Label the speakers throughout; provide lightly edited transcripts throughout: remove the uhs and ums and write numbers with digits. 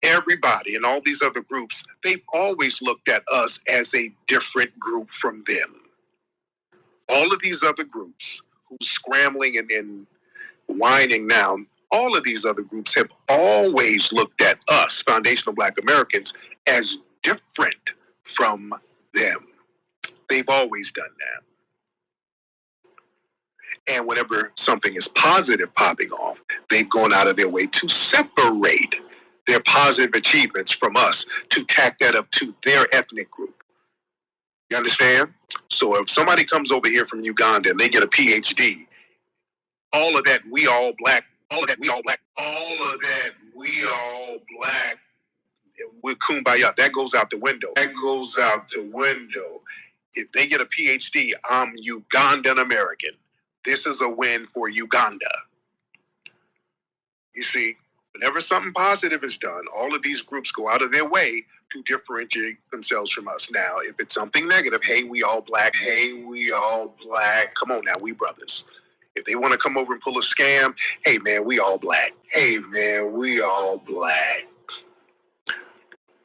Speaker 1: everybody and all these other groups, they've always looked at us as a different group from them. All of these other groups who's scrambling and whining now, all of these other groups have always looked at us, foundational Black Americans, as different from them. They've always done that. And whenever something is positive popping off, they've gone out of their way to separate their positive achievements from us, to tack that up to their ethnic group. You understand? So if somebody comes over here from Uganda and they get a PhD, all of that we all black, all of that we all black, all of that we all black, with kumbaya, that goes out the window. That goes out the window. If they get a PhD, I'm Ugandan American. This is a win for Uganda. You see, whenever something positive is done, all of these groups go out of their way to differentiate themselves from us. Now, if it's something negative, hey, we all black, hey, we all black. Come on now, we brothers. If they want to come over and pull a scam, hey, man, we all black. Hey, man, we all black.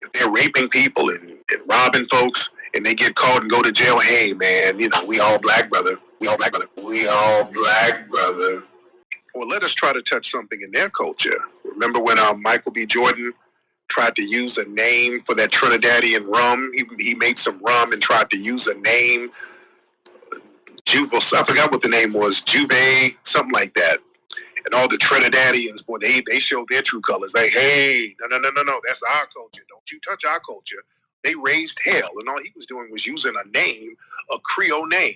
Speaker 1: If they're raping people and robbing folks and they get caught and go to jail, hey, man, you know, we all black, brother. We all black, brother. We all black, brother. Well, let us try to touch something in their culture. Remember when Michael B. Jordan tried to use a name for that Trinidadian rum? He made some rum and tried to use a name. I forgot what the name was. Juve, something like that. And all the Trinidadians, boy, they showed their true colors. Like, hey, no, that's our culture. Don't you touch our culture. They raised hell, and all he was doing was using a name, a Creole name.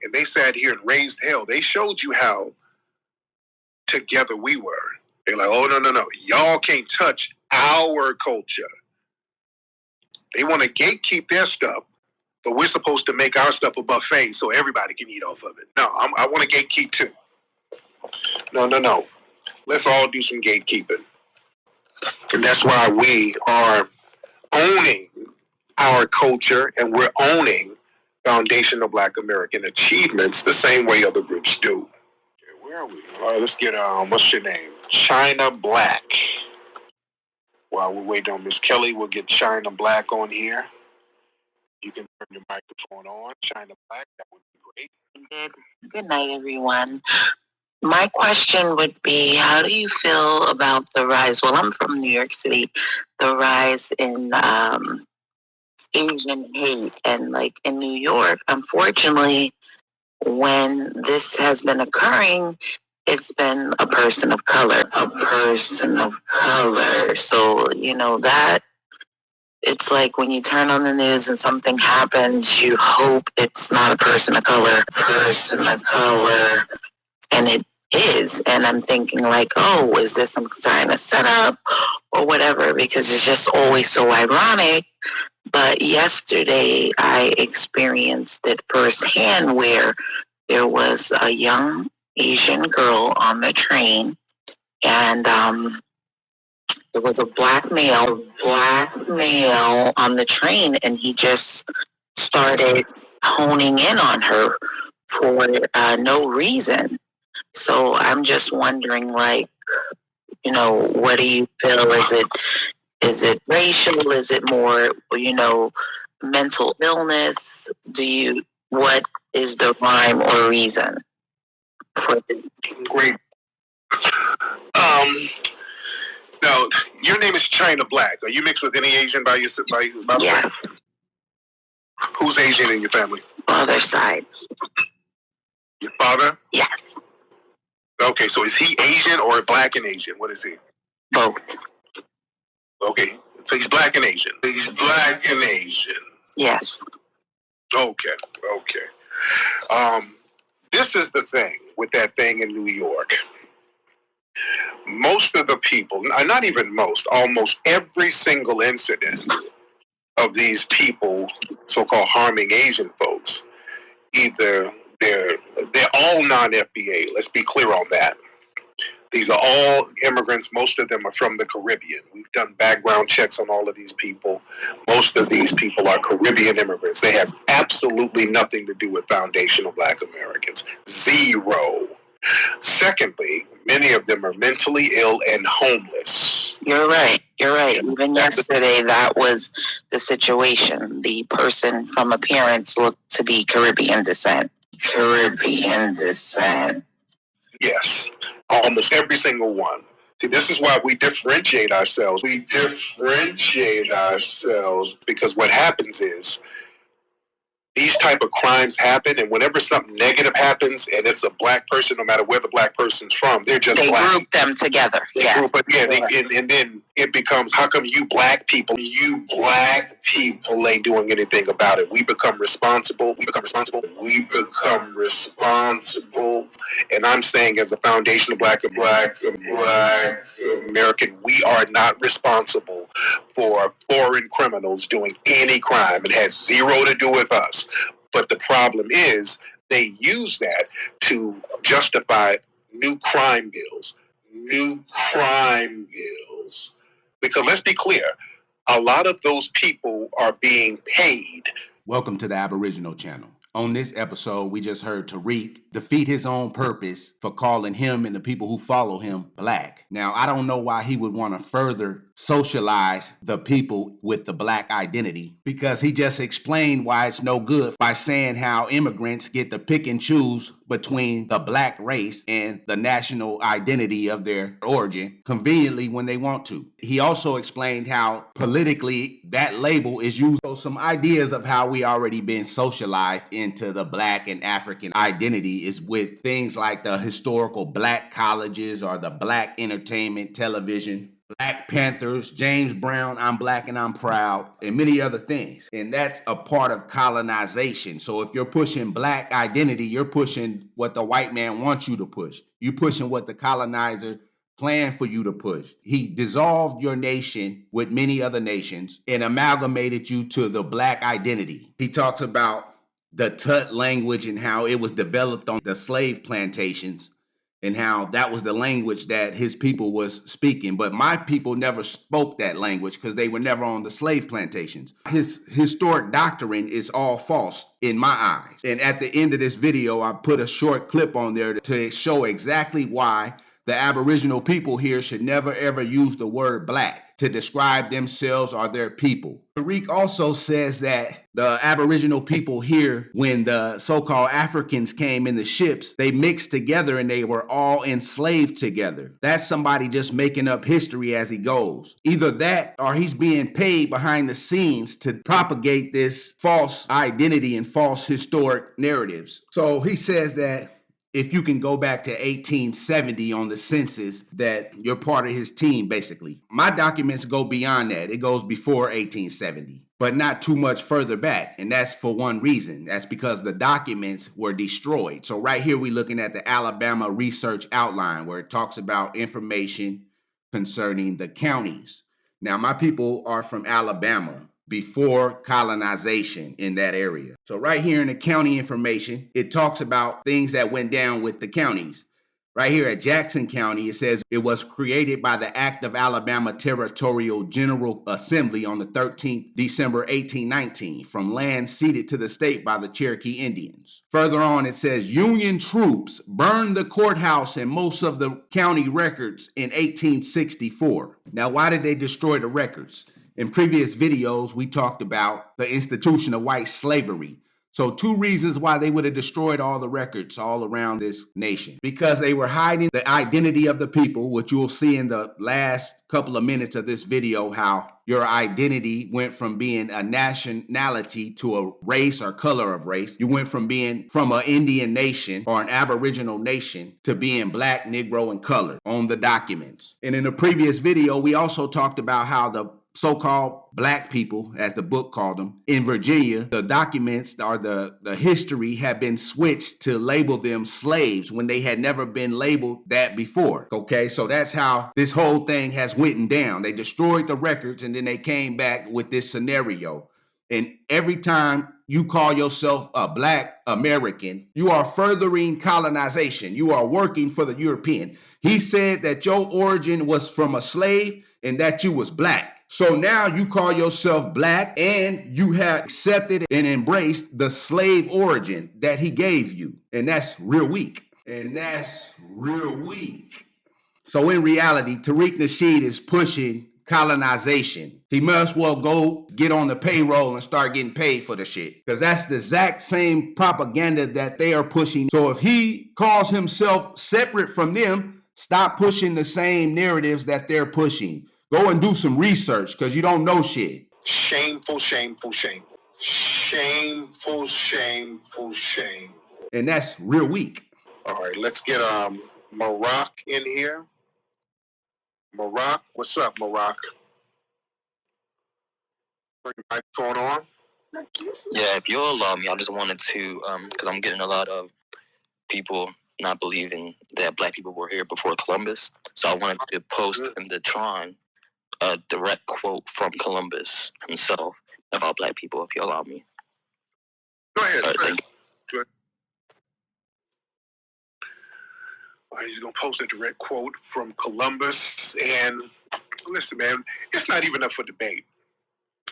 Speaker 1: And they sat here and raised hell. They showed you how together we were. They're like, oh, no. Y'all can't touch our culture. They want to gatekeep their stuff, but we're supposed to make our stuff a buffet so everybody can eat off of it. No, I want to gatekeep too. No. Let's all do some gatekeeping. And that's why we are owning our culture and we're owning foundational Black American achievements the same way other groups do. Okay, where are we? All right, let's get, what's your name? China Black. While we're waiting on Miss Kelly, we'll get China Black on here. You can turn your microphone on. China Black, that would be great.
Speaker 2: Good night, everyone. My question would be, how do you feel about the rise? Well, I'm from New York City. The rise in Asian hate, and like in New York, unfortunately, when this has been occurring, it's been a person of color. So, you know, that it's like when you turn on the news and something happens, you hope it's not a person of color, and it is. And I'm thinking like, oh, is this some kind of setup or whatever? Because it's just always so ironic. But yesterday I experienced it firsthand where there was a young Asian girl on the train, and there was a black male on the train, and he just started honing in on her for no reason. So I'm just wondering, like, you know, what do you feel? Is it racial? Is it more, you know, mental illness? What is the rhyme or reason for this?
Speaker 1: Great. Now, your name is China Black. Are you mixed with any Asian by
Speaker 2: Yes.
Speaker 1: Who's Asian in your family?
Speaker 2: Father's side.
Speaker 1: Your father?
Speaker 2: Yes.
Speaker 1: Okay, so is he Asian or black and Asian? What is he?
Speaker 2: Both.
Speaker 1: Okay, so he's black and Asian.
Speaker 2: Yes.
Speaker 1: Okay. This is the thing with that thing in New York. Most of the people, not even most, almost every single incident of these people, so-called harming Asian folks, either they're all non-FBA. Let's be clear on that. These are all immigrants. Most of them are from the Caribbean. We've done background checks on all of these people. Most of these people are Caribbean immigrants. They have absolutely nothing to do with foundational Black Americans. Zero. Secondly, many of them are mentally ill and homeless.
Speaker 2: You're right. You're right. Even yesterday, that was the situation. The person from appearance looked to be Caribbean descent. Caribbean descent.
Speaker 1: Yes, almost every single one. See, this is why we differentiate ourselves. We differentiate ourselves because what happens is these type of crimes happen, and whenever something negative happens, and it's a black person, no matter where the black person's from, they're just
Speaker 2: they
Speaker 1: black.
Speaker 2: group them together.
Speaker 1: Yeah, and then it becomes, how come you black people ain't doing anything about it? We become responsible. And I'm saying, as a foundation of black American, we are not responsible for foreign criminals doing any crime. It has zero to do with us. But the problem is they use that to justify new crime bills. Because let's be clear, a lot of those people are being paid.
Speaker 3: Welcome to the Aboriginal channel. On this episode, we just heard Tariq defeat his own purpose for calling him and the people who follow him black. Now, I don't know why he would want to further socialize the people with the black identity, because he just explained why it's no good by saying how immigrants get to pick and choose between the black race and the national identity of their origin conveniently when they want to. He also explained how politically that label is used. So some ideas of how we already been socialized into the black and African identity is with things like the historical black colleges or the black entertainment television, Black Panthers, James Brown, I'm Black and I'm Proud, and many other things. And that's a part of colonization. So if you're pushing black identity, you're pushing what the white man wants you to push. You're pushing what the colonizer planned for you to push. He dissolved your nation with many other nations and amalgamated you to the black identity. He talks about the Tut language and how it was developed on the slave plantations, and how that was the language that his people was speaking. But my people never spoke that language because they were never on the slave plantations. His historic doctrine is all false in my eyes. And at the end of this video, I put a short clip on there to show exactly why the Aboriginal people here should never ever use the word black to describe themselves or their people. Tariq also says that the Aboriginal people here, when the so-called Africans came in the ships, they mixed together and they were all enslaved together. That's somebody just making up history as he goes. Either that or he's being paid behind the scenes to propagate this false identity and false historic narratives. So he says that if you can go back to 1870 on the census, that you're part of his team, basically. My documents go beyond that. It goes before 1870, but not too much further back. And that's for one reason. That's because the documents were destroyed. So right here, we're looking at the Alabama Research Outline, where it talks about information concerning the counties. Now, my people are from Alabama before colonization in that area. So right here in the county information, it talks about things that went down with the counties. Right here at Jackson County, it says it was created by the Act of Alabama Territorial General Assembly on the 13th December 1819 from land ceded to the state by the Cherokee Indians. Further on, it says Union troops burned the courthouse and most of the county records in 1864. Now, why did they destroy the records? In previous videos, we talked about the institution of white slavery. So 2 reasons why they would have destroyed all the records all around this nation. Because they were hiding the identity of the people, which you'll see in the last couple of minutes of this video, how your identity went from being a nationality to a race or color of race. You went from being from an Indian nation or an Aboriginal nation to being black, Negro, and colored on the documents. And in the previous video, we also talked about how the so-called black people, as the book called them, in Virginia, the documents or the history had been switched to label them slaves when they had never been labeled that before. Okay, so that's how this whole thing has went down. They destroyed the records and then they came back with this scenario. And every time you call yourself a black American, you are furthering colonization. You are working for the European. He said that your origin was from a slave and that you was black. So now you call yourself black and you have accepted and embraced the slave origin that he gave you. And that's real weak. And that's real weak. So in reality, Tariq Nasheed is pushing colonization. He must well go get on the payroll and start getting paid for the shit. Because that's the exact same propaganda that they are pushing. So if he calls himself separate from them, stop pushing the same narratives that they're pushing. Go and do some research because you don't know shit.
Speaker 1: Shameful, shameful, shameful. Shameful, shameful, shameful.
Speaker 3: And that's real weak.
Speaker 1: All right, let's get Maroc in here. Maroc, what's up, Maroc? Bring your microphone on.
Speaker 4: Yeah, if you'll allow me, I just wanted to, because I'm getting a lot of people not believing that Black people were here before Columbus. So I wanted to post in the Tron a direct quote from Columbus himself about Black people, if you allow me.
Speaker 1: Go ahead.
Speaker 4: Thank you.
Speaker 1: Go ahead. He's going to post a direct quote from Columbus. And listen, man, it's not even up for debate.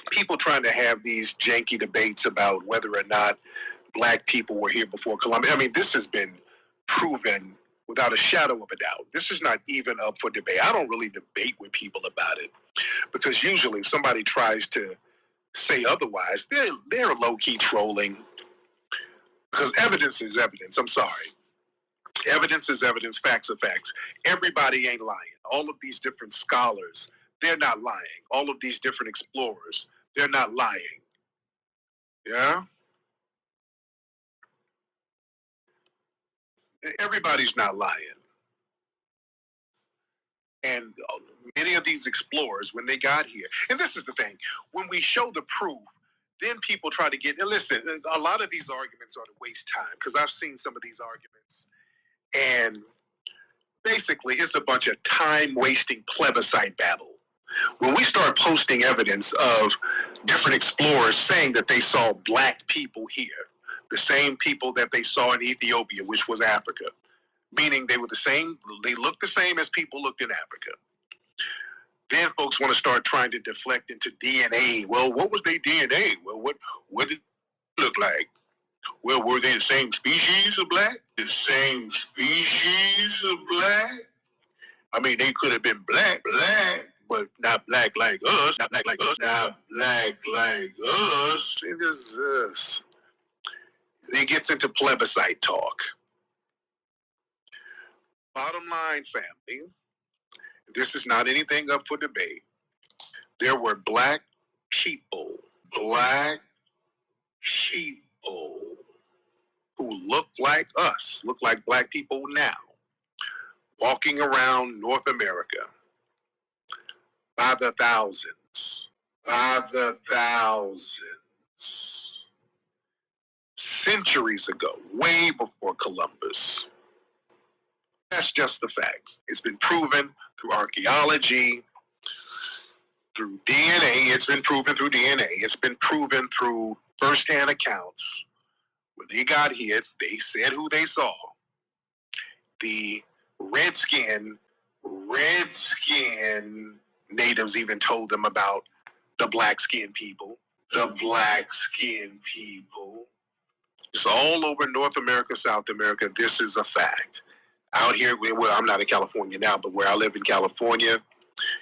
Speaker 1: People trying to have these janky debates about whether or not Black people were here before Columbus. I mean, this has been proven without a shadow of a doubt. This is not even up for debate. I don't really debate with people about it because usually if somebody tries to say otherwise, they're low-key trolling because evidence is evidence. I'm sorry. Evidence is evidence, facts are facts. Everybody ain't lying. All of these different scholars, they're not lying. All of these different explorers, they're not lying. Yeah? Everybody's not lying. And many of these explorers, when they got here, and this is the thing, when we show the proof, then people try to get, and listen, a lot of these arguments are to waste time because I've seen some of these arguments and basically it's a bunch of time-wasting plebiscite babble. When we start posting evidence of different explorers saying that they saw Black people here, the same people that they saw in Ethiopia, which was Africa, meaning they were the same, they looked the same as people looked in Africa. Then folks want to start trying to deflect into DNA. Well, what was their DNA? Well, what did it look like? Well, were they the same species of Black? The same species of Black? I mean, they could have been black, but not black like us. Not black like us. Not black like us. It is this. It gets into plebiscite talk. Bottom line, family, this is not anything up for debate. There were Black people who look like us, look like Black people now, walking around North America by the thousands. Centuries ago, way before Columbus. That's just the fact. It's been proven through archaeology, through DNA. It's been proven through DNA. It's been proven through firsthand accounts. When they got here, they said who they saw. The redskin natives even told them about the black-skinned people. The black-skinned people. It's all over North America, South America. This is a fact. Out here, well, I'm not in California now, but where I live in California,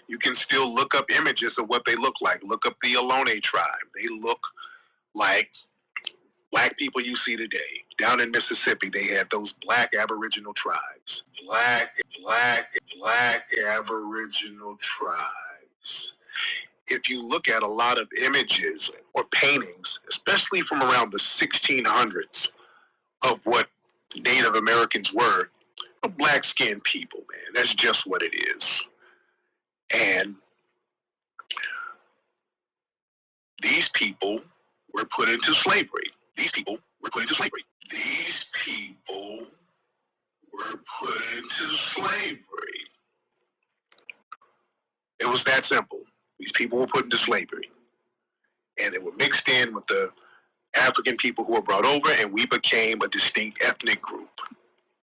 Speaker 1: you can still look up images of what they look like. Look up the Ohlone tribe. They look like Black people you see today. Down in Mississippi, they had those Black Aboriginal tribes. Black Aboriginal tribes. If you look at a lot of images or paintings, especially from around the 1600s, of what Native Americans were black-skinned people, man. That's just what it is. And these people were put into slavery. These people were put into slavery. It was that simple. These people were put into slavery. And they were mixed in with the African people who were brought over, and we became a distinct ethnic group.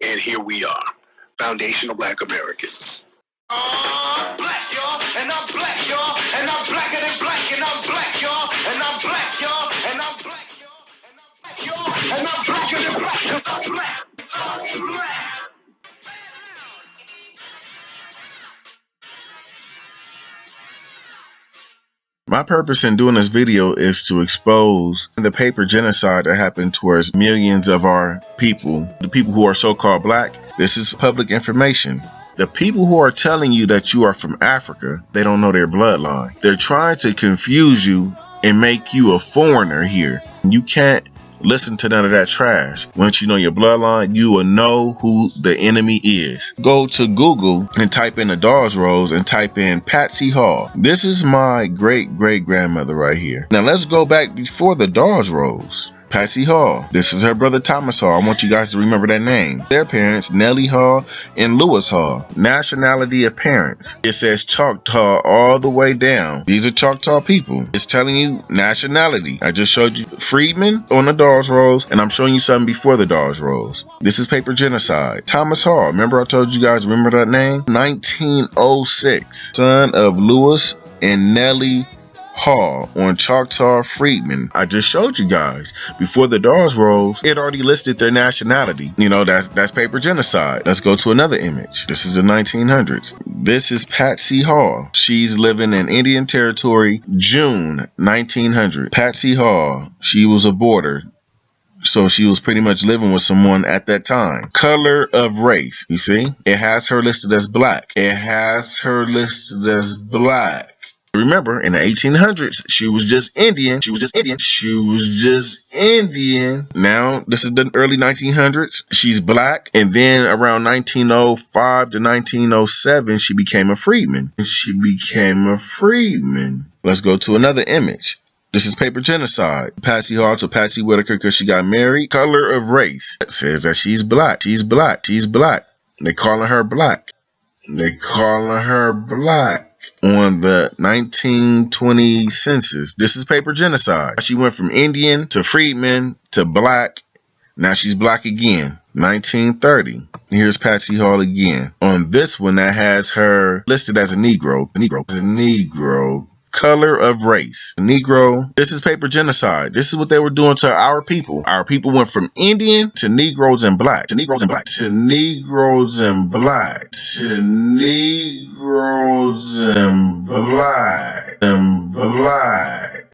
Speaker 1: And here we are, foundational Black Americans. I'm black, y'all, and I'm black, y'all, and I'm blacker than black, and I'm black, y'all, and I'm black, y'all, and I'm black, y'all, and I'm black, y'all, and I'm blacker than black, 'cause I'm black, I'm black.
Speaker 5: My purpose in doing this video is to expose the paper genocide that happened towards millions of our people, the people who are so-called black. This is public information. The people who are telling you that you are from Africa, they don't know their bloodline. They're trying to confuse you and make you a foreigner here. You can't listen to none of that trash. Once you know your bloodline, you will know who the enemy is. Go to Google and type in the Dawes Rolls and type in Patsy Hall. This is my great-great-grandmother right here. Now let's go back before the Dawes Rolls. Patsy Hall. This is her brother Thomas Hall. I want you guys to remember that name. Their parents, Nellie Hall and Lewis Hall. Nationality of parents. It says Choctaw all the way down. These are Choctaw people. It's telling you nationality. I just showed you freedmen on the Dawes Rolls, and I'm showing you something before the Dawes Rolls. This is paper genocide. Thomas Hall. Remember I told you guys, remember that name? 1906. Son of Lewis and Nellie Hall on Choctaw freedmen. I just showed you guys before the Dawes Rolls, it already listed their nationality. You know, that's paper genocide. Let's go to another image. This is the 1900s. This is Patsy Hall. She's living in Indian Territory, June 1900. Patsy Hall, she was a boarder. So she was pretty much living with someone at that time. Color of race. You see? It has her listed as black. It has her listed as black. Remember, in the 1800s, she was just Indian. She was just Indian. She was just Indian. Now, this is the early 1900s. She's black. And then around 1905 to 1907, she became a freedman. She became a freedman. Let's go to another image. This is paper genocide. Patsy Hall to Patsy Whitaker because she got married. Color of race. It says that she's black. She's black. She's black. They calling her black. They calling her black. On the 1920 census. This is paper genocide. She went from Indian to freedman to black. Now she's black again. 1930. Here's Patsy Hall again. On this one that has her listed as a Negro. Negro. Color of race. Negro. This is paper genocide. This is what they were doing to our people. Our people went from Indian to Negroes and black. To Negroes and black. To Negroes and black. To Negroes and black. And black.